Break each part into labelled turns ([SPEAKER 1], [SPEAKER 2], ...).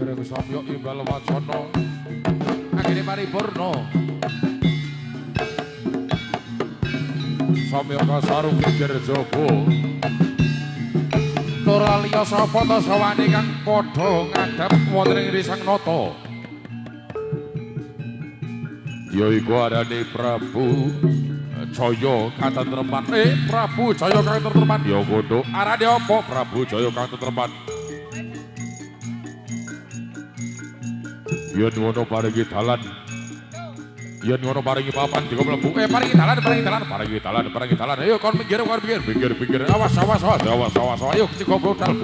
[SPEAKER 1] Anggrek samya imbal wacana akhire paripurna samya kasarung geger jaba ora liya sapa ta sawane kang padha ngadhep wonten ing risang nata yaiku arane Prabu Jaya katentreman Prabu Jaya katentreman ya bodho arane apa Prabu Jaya katentreman yen ngono paringi dalan yen ngono paringi papan dika mlebu paringi dalan ayo kon pinggir awas ayo keciko bodal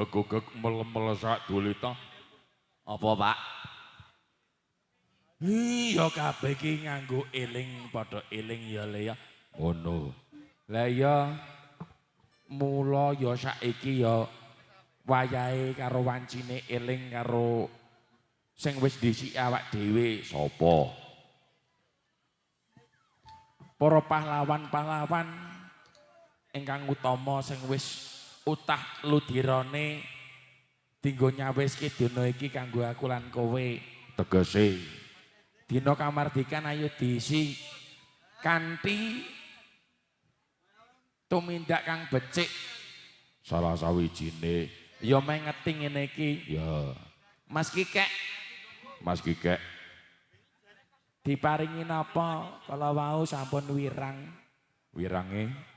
[SPEAKER 1] Geguk melemel sak dulita.
[SPEAKER 2] Apa, Pak?
[SPEAKER 1] Ya kabeh iki nganggo eling padha eling ya Le ya. Ngono. Lah ya mula ya saiki ya wayahe karo wancine eling karo sing wis dhisiki awak dhewe sapa? Para pahlawan-pahlawan ingkang utama sing wis utah ludirane dinggo nyawiske dina iki kanggo aku lan kowe tegese dina kamardikan ayo diisi kanthi tumindak kang becik salah sawijine ya mengeti ngene iki ya Mas Kikek diparingi napa kala wau sampun wirange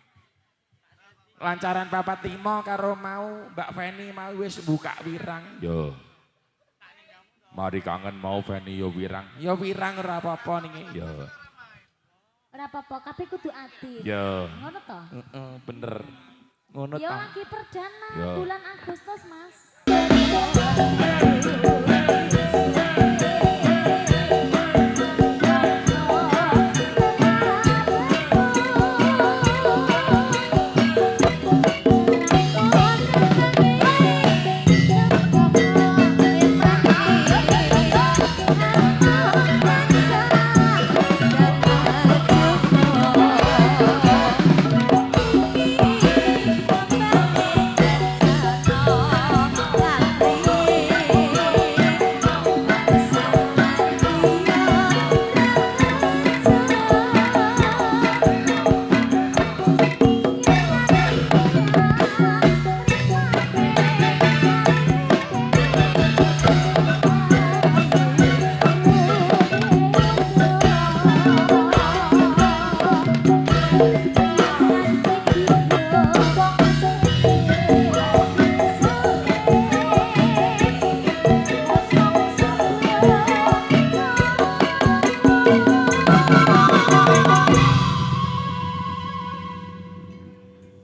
[SPEAKER 1] lancaran papat lima karo mau Mbak Feni mau wis buka wirang. Yo. Mari kangen mau Feni yo wirang. Yo wirang ora apa-apa niki. Yo.
[SPEAKER 3] Ora apa-apa, kabeh kudu ati.
[SPEAKER 1] Yo.
[SPEAKER 3] Ngono to?
[SPEAKER 1] Bener. Ngono
[SPEAKER 2] Ya
[SPEAKER 1] ta.
[SPEAKER 2] lagi perdana
[SPEAKER 1] Ya.
[SPEAKER 2] bulan Agustus, Mas.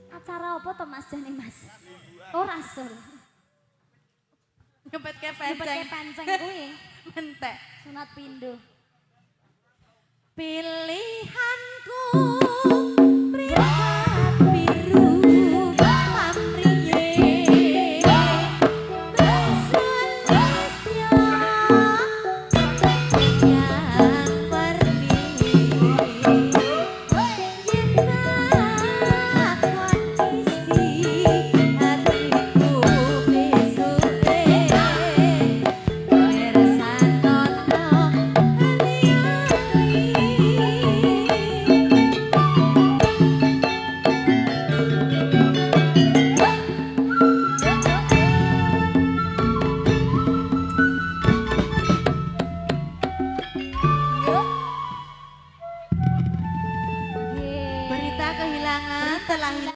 [SPEAKER 2] Acara apa to Mas jane Mas? Oh rasul.
[SPEAKER 3] Nyepet ke
[SPEAKER 2] Nyepet
[SPEAKER 3] penceng.
[SPEAKER 2] panceng kuwi.
[SPEAKER 3] Mentek.
[SPEAKER 2] Sunat pindho.
[SPEAKER 3] Pilihanku prihat biru pamriye Besenestya yang warni Yenak kondisi hatiku besuke Beresan nono Berita kehilangan telah